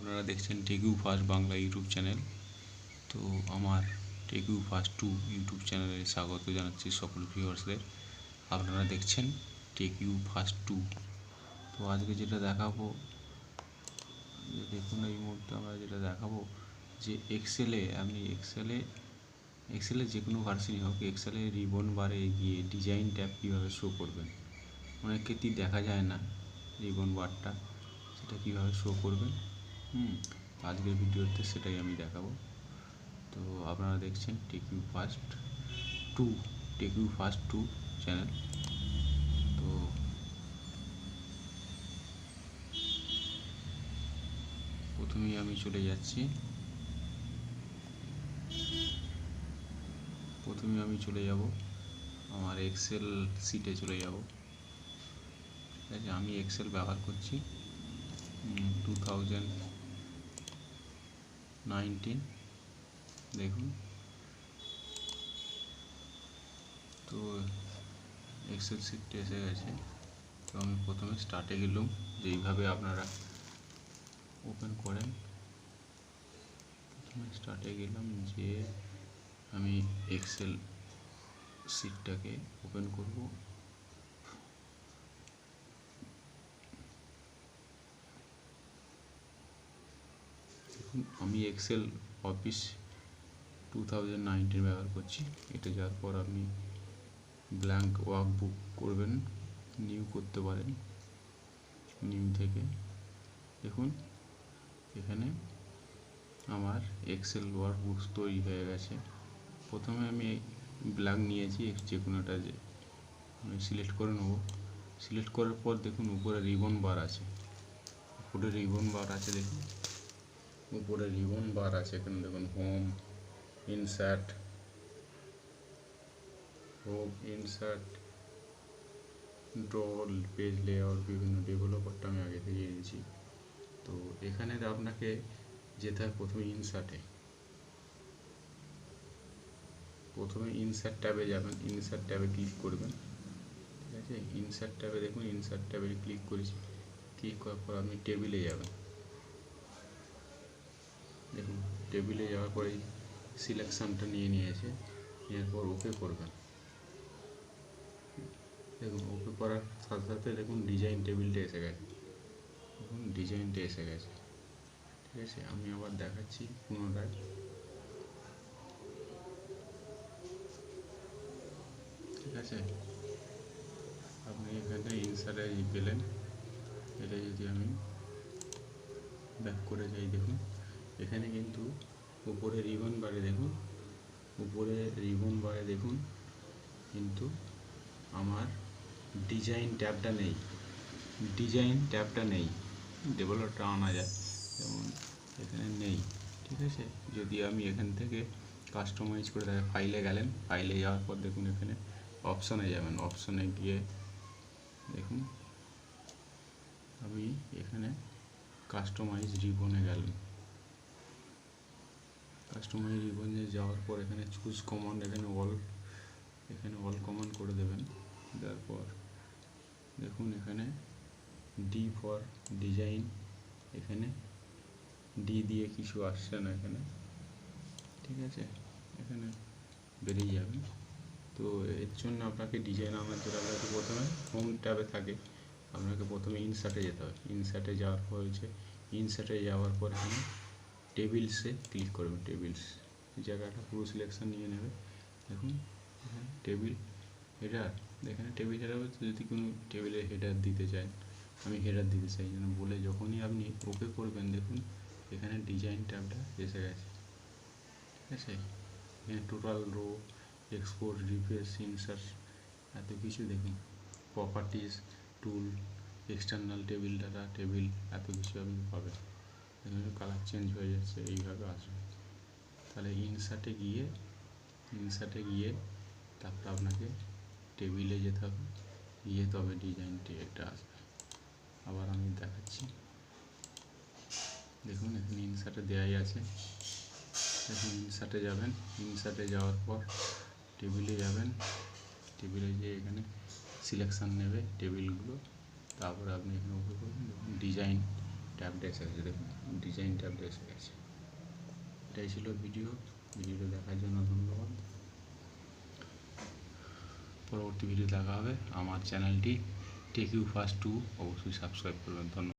আপনারা দেখছেন টেকইউ first Bangla YouTube channel. তো আমার টেকইউ ফার্স্ট 2 ইউটিউব চ্যানেলে স্বাগত জানাচ্ছি সকল ভিউয়ার্সদের। আপনারা দেখছেন টেকইউ ফার্স্ট 2। তো আজকে যেটা দেখাবো, দেখুন এই মুহূর্তে আমরা যেটা দেখাবো যে আপনি এক্সেলে যে কোনো ভার্সনই হোক, এক্সেলে রিবন বারে গিয়ে ডিজাইন ট্যাব কীভাবে শো করবেন। অনেক ক্ষেত্রেই দেখা যায় না রিবন বারটা, সেটা কীভাবে শো করবেন। আজকের ভিডিওতে সেটাই আমি দেখাবো। তো আপনারা দেখছেন টেকইউ ফার্স্ট 2 চ্যানেল। তো প্রথমেই আমি চলে যাব আমার এক্সেল শিটে চলে যাব। ঠিক আছে, আমি এক্সেল ব্যবহার করছি 2019। দেখুন, তো এক্সেল শিটটা এসে গেছে। তো আমি প্রথমে স্টার্টে গেলাম, যেইভাবে আপনারা ওপেন করেন। প্রথমে স্টার্টে গেলাম, যে আমি এক্সেল শিটটাকে ওপেন করব। দেখুন, আমি এক্সেল অফিস 2019 ব্যবহার করছি। এটা যাওয়ার পর আপনি ব্ল্যাঙ্ক ওয়ার্কবুক করবেন, নিউ করতে পারেন। নিউ থেকে দেখুন এখানে আমার এক্সেল ওয়ার্কবুক তৈরি হয়ে গেছে। প্রথমে আমি ব্ল্যাঙ্ক নিয়েছি, যে কোনোটা যে আমি সিলেক্ট করে নেব। সিলেক্ট করার পর দেখুন উপরে রিবন বার আছে, দেখুন উপরে রিবন বার আছে। এখানে দেখুন হোম, ইনসার্ট, ড্রল, পেজ লেআউট, বিভিন্ন ডেভেলপারটা আমি আগে থেকে দিয়েছি। তো এখানে আপনাকে যেতে হয় প্রথমে ইনসার্ট ট্যাবে যাবেন। ইনসার্ট ট্যাবে ক্লিক করবেন। ঠিক আছে, ইনসার্ট ট্যাবে দেখুন, ইনসার্ট ট্যাবে ক্লিক করেছি। ক্লিক করার পর আপনি টেবিলে যাবেন। দেখুন টেবিলে যাওয়ার পরে সিলেকশানটা নিয়েছে। নেওয়ার পর ওকে করবেন। দেখুন ওকে করার সাথে সাথে দেখুন ডিজাইন টেবিলটা এসে গেছে। ঠিক আছে, আমি আবার দেখাচ্ছি পুনরায়। ঠিক আছে, আপনি এখানে ইনসার্টে গেলেন। এটা যদি আমি ব্যাক করে যাই, দেখুন এখানে কিন্তু উপরে রিবন বারে দেখুন কিন্তু আমার ডিজাইন ট্যাবটা নেই। ডেভেলপারটা আনা যায়, যেমন এখানে নেই। ঠিক আছে, যদি আমি এখান থেকে কাস্টমাইজ করে দেখাই, ফাইলে গেলেন, ফাইলে যাওয়ার পর দেখুন এখানে অপশানে যাবেন। অপশানে গিয়ে দেখুন আমি এখানে কাস্টমাইজ রিবনে গেলাম। কাস্টমাইজ রিবনে যাওয়ার পর এখানে চুজ কমান্ড, এখানে অল কমান্ড করে দেবেন। দেওয়ার পর দেখুন এখানে ডি ফর ডিজাইন, এখানে ডি দিয়ে কিছু আসছে না এখানে। ঠিক আছে, এখানে বেরিয়ে যাবেন। তো এর জন্য আপনাকে ডিজাইন আনার জন্য আপনাকে প্রথমে হোম ট্যাবে থাকে, আপনাকে প্রথমে ইনসার্টে যেতে হবে। ইনসার্টে যাওয়ার পর এখানে টেবিলসে ক্লিক করবেন। টেবিলস জায়গাটা পুরো সিলেকশন নিয়ে নেবে। দেখুন এখানে টেবিল হেডার, এখানে টেবিল হেডার বলতে যদি কোনো টেবিলের হেডার দিতে চান, আমি হেডার দিতে চাই যেন বলে যখনই আপনি ওকে করবেন, দেখুন এখানে ডিজাইন ট্যাবটা এসে গেছে। ঠিক আছে, এখানে total row, export, refresh, insert, এত কিছু দেখুন। Properties, tool, external table data, table, এত কিছু আপনি পাবেন। এখানে কালার চেঞ্জ হয়ে যাচ্ছে, এইভাবে আসবে। তাহলে ইনসার্টে গিয়ে তারপর আপনাকে টেবিলে যেতে হবে, গিয়ে তবে ডিজাইনটি এটা আসবে। আবার আমি দেখাচ্ছি, দেখুন এখানে ইনসার্টে দেওয়াই আছে। দেখুন ইনসার্টে যাবেন, ইনসার্টে যাওয়ার পর টেবিলে যাবেন। টেবিলে গিয়ে এখানে সিলেকশান নেবে টেবিলগুলো, তারপরে আপনি এখানে ওকে করবেন। দেখুন ডিজাইন ট্যাব ড্যাশ আছে, দেখুন ডিজাইন ট্যাব ড্যাশ আছে। এটাই ছিল ভিডিওটা দেখার জন্য ধন্যবাদ। পরবর্তী ভিডিও দেখা হবে। আমার চ্যানেলটি টেক ইউ ফার্স্ট 2 অবশ্যই সাবস্ক্রাইব করবেন। ধন্যবাদ।